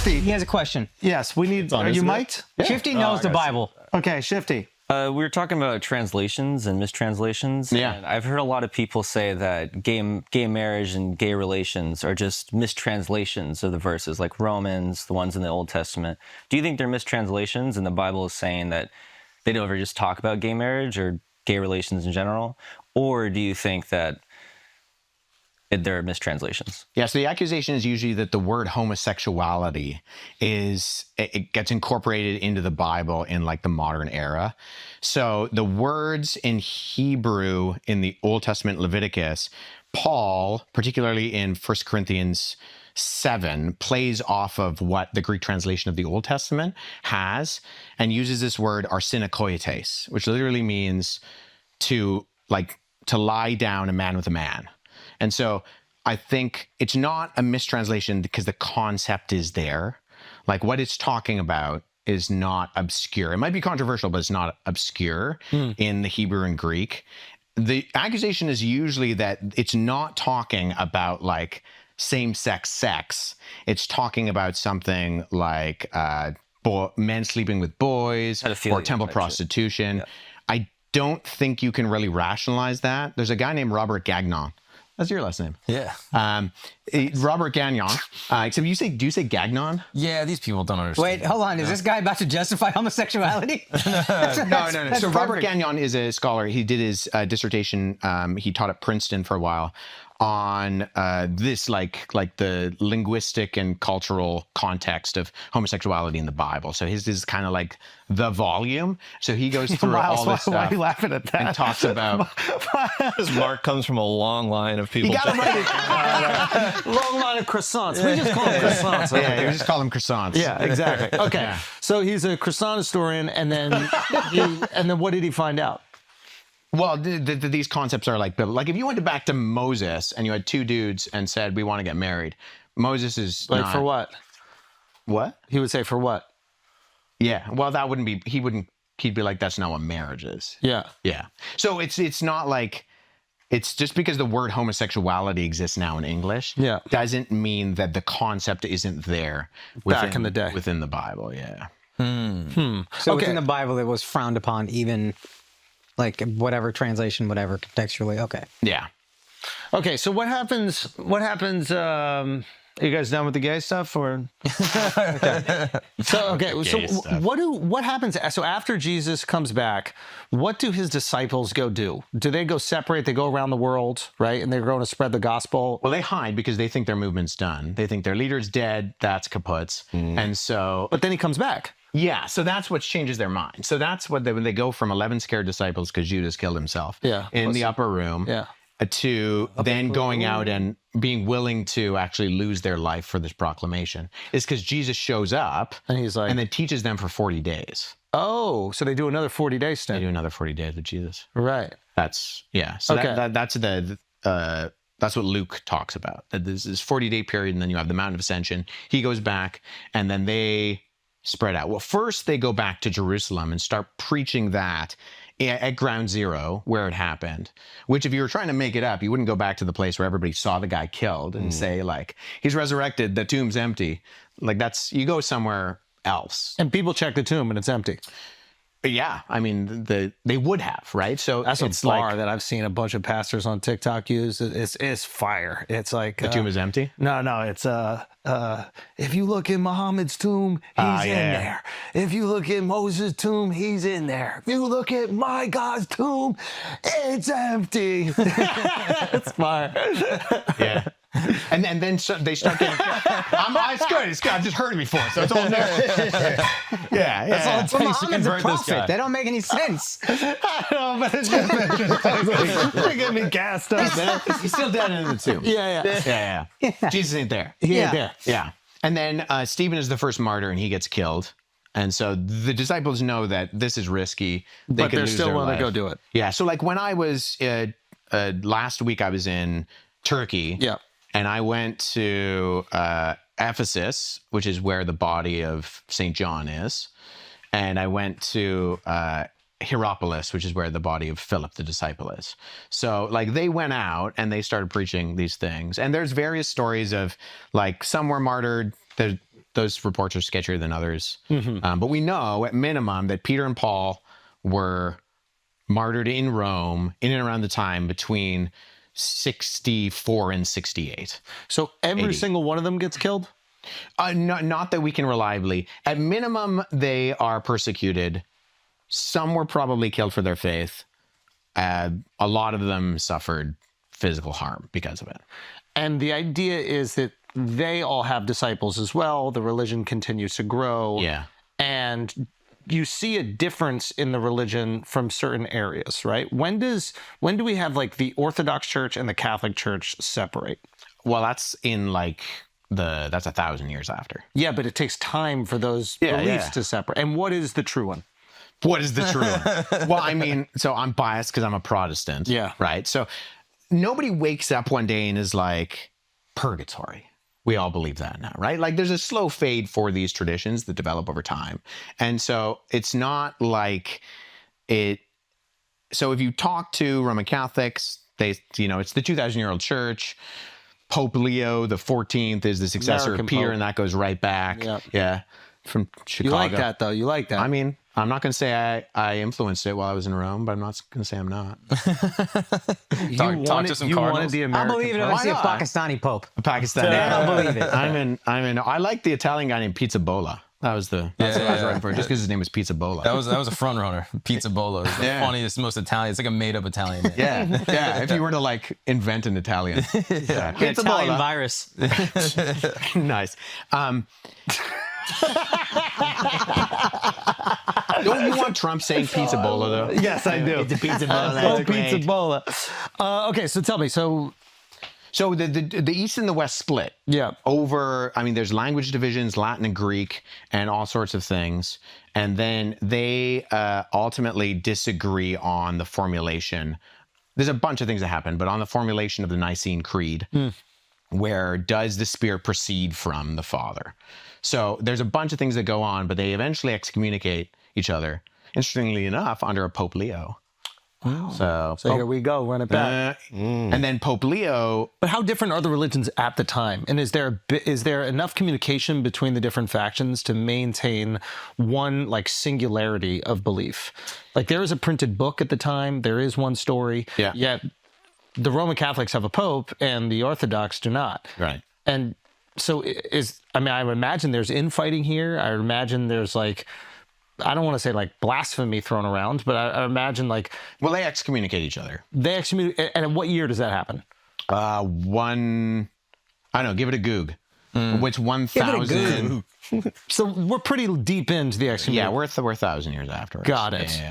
Shifty. He has a question. Yes, we need. Are you mic'd? Yeah. Shifty knows the Bible. Okay, Shifty. We were talking about translations and mistranslations. Yeah. And I've heard a lot of people say that gay marriage and gay relations are just mistranslations of the verses, like Romans, the ones in the Old Testament. Do you think they're mistranslations and the Bible is saying that they don't ever just talk about gay marriage or gay relations in general? Or do you think that they're mistranslations? Yeah, so the accusation is usually that the word homosexuality it gets incorporated into the Bible in like the modern era. So the words in Hebrew in the Old Testament Leviticus, Paul, particularly in 1 Corinthians 7, plays off of what the Greek translation of the Old Testament has and uses this word arsinokoites, which literally means to lie down a man with a man. And so I think it's not a mistranslation because the concept is there. Like what it's talking about is not obscure. It might be controversial, but it's not obscure in the Hebrew and Greek. The accusation is usually that it's not talking about like same-sex sex. It's talking about something like men sleeping with boys or temple prostitution. Yeah. I don't think you can really rationalize that. There's a guy named Robert Gagnon. That's your last name. Yeah. Robert Gagnon. Except do you say Gagnon? Yeah, these people don't understand. Wait, hold on. Is this guy about to justify homosexuality? No. So Robert Gagnon is a scholar. He did his dissertation. He taught at Princeton for a while on this, like the linguistic and cultural context of homosexuality in the Bible. So his is kind of like the volume. So he goes through all this stuff. Why are you laughing at that? And talks about. Because Mark comes from a long line of people. You got him right. Long line of croissants. We just call them croissants. Yeah, we just call them croissants. Yeah, exactly. Okay, yeah. So he's a croissant historian, and then what did he find out? Well, these concepts are like if you went back to Moses and you had two dudes and said, we want to get married, Moses is like, for what? What? He would say, for what? Yeah. Well, that wouldn't be, he'd be like, that's not what marriage is. Yeah. Yeah. So it's not like, it's just because the word homosexuality exists now in English doesn't mean that the concept isn't there back in the day within the Bible. Yeah. So within the Bible, it was frowned upon, even like whatever translation, whatever contextually. Okay. Yeah. Okay. So what happens? Are you guys done with the gay stuff, or? Okay. So what happens? So after Jesus comes back, what do his disciples go do? Do they go separate? They go around the world, right? And they're going to spread the gospel. Well, they hide because they think their movement's done. They think their leader's dead. That's kaput. And so. But then he comes back. Yeah, so that's what changes their mind. So that's what when they go from 11 scared disciples because Judas killed himself in the upper room to then going out and being willing to actually lose their life for this proclamation is because Jesus shows up and he's like, and then teaches them for 40 days. Oh, so they do another 40-day stint. They do another 40 days with Jesus. Right. That's So that's what Luke talks about. That this 40-day period, and then you have the Mountain of Ascension. He goes back, and then they spread out. Well, first they go back to Jerusalem and start preaching that at ground zero where it happened, which if you were trying to make it up, you wouldn't go back to the place where everybody saw the guy killed and say like, he's resurrected, the tomb's empty. Like you go somewhere else. And people check the tomb and it's empty. Yeah, I mean, they would have, right? So that's a bar that I've seen a bunch of pastors on TikTok use. It's fire. It's like the tomb is empty. No, it's if you look in Muhammad's tomb, he's in there. If you look at Moses' tomb, he's in there. If you look at my God's tomb, it's empty. It's fire. Yeah. And then they start getting. It's good. It's good. I've just heard it before, so it's all there. Yeah. That's all it takes to convert this guy. They don't make any sense. I know, but it's just they're getting me gassed up, man. He's still dead in the tomb. Yeah. Jesus ain't there. He ain't there. Yeah. And then Stephen is the first martyr, and he gets killed. And so the disciples know that this is risky. But they're still willing to go do it. Yeah. So like when I was last week, I was in Turkey. Yeah. And I went to Ephesus, which is where the body of St. John is. And I went to Hierapolis, which is where the body of Philip, the disciple, is. So like they went out and they started preaching these things. And there's various stories of like some were martyred. those reports are sketchier than others. But we know at minimum that Peter and Paul were martyred in Rome in and around the time between 64 and 68. So every 80. single one of them gets killed? Not that we can reliably. At minimum, they are persecuted. Some were probably killed for their faith. A lot of them suffered physical harm because of it. And the idea is that they all have disciples as well. The religion continues to grow. Yeah. And you see a difference in the religion from certain areas, right? When do we have like the Orthodox Church and the Catholic Church separate? Well, that's in like that's 1,000 years after. Yeah, but it takes time for those beliefs to separate. And what is the true one? What is the true one? Well, I mean, so I'm biased because I'm a Protestant. Yeah. Right. So nobody wakes up one day and is like, purgatory. We all believe that now, right? Like there's a slow fade for these traditions that develop over time. And so it's not like it. So if you talk to Roman Catholics, they, it's the 2,000-year-old church. Pope Leo the 14th is the successor American of Peter, Pope. and that goes right back. Yep. Yeah. From Chicago. You like that, though. You like that. I mean, I'm not going to say I influenced it while I was in Rome, but I'm not going to say I'm not. Talk to some you Cardinals. wanted the I'll American believe it if Pope. I see a not? Pakistani pope. A Pakistani. Yeah, I'll believe it. I like the Italian guy named Pizza Bola. That's what I was writing for, just because his name was Pizza Bola. That was a front runner. Pizza Bolo. It's the funniest, most Italian. It's like a made up Italian name. Yeah. If you were to like invent an Italian. Yeah. Pizza Italian Bola. virus. Nice. Don't you want Trump saying Pizza Bola though? Yes, I do. It's a Pizza Bola. Oh, That's Pizza great. Bola. Okay, so tell me. So the East and the West split. Yeah. Over, I mean, there's language divisions, Latin and Greek, and all sorts of things. And then they ultimately disagree on the formulation. There's a bunch of things that happen, but on the formulation of the Nicene Creed, where does the Spirit proceed from the Father? So there's a bunch of things that go on, but they eventually excommunicate each other. Interestingly enough, under a Pope Leo. Wow. So here we go. Run it back. And then Pope Leo. But how different are the religions at the time? And is there enough communication between the different factions to maintain one like singularity of belief? Like there is a printed book at the time. There is one story. Yeah. Yet the Roman Catholics have a pope and the Orthodox do not. Right. And so I would imagine there's infighting here. I would imagine there's like, I don't want to say like blasphemy thrown around, but I imagine like. Well, they excommunicate each other. They excommunicate. And in what year does that happen? I don't know, give it a goog. Which 1,000. So we're pretty deep into the excommunication. Yeah, we're 1,000 years afterwards. Got it. Yeah.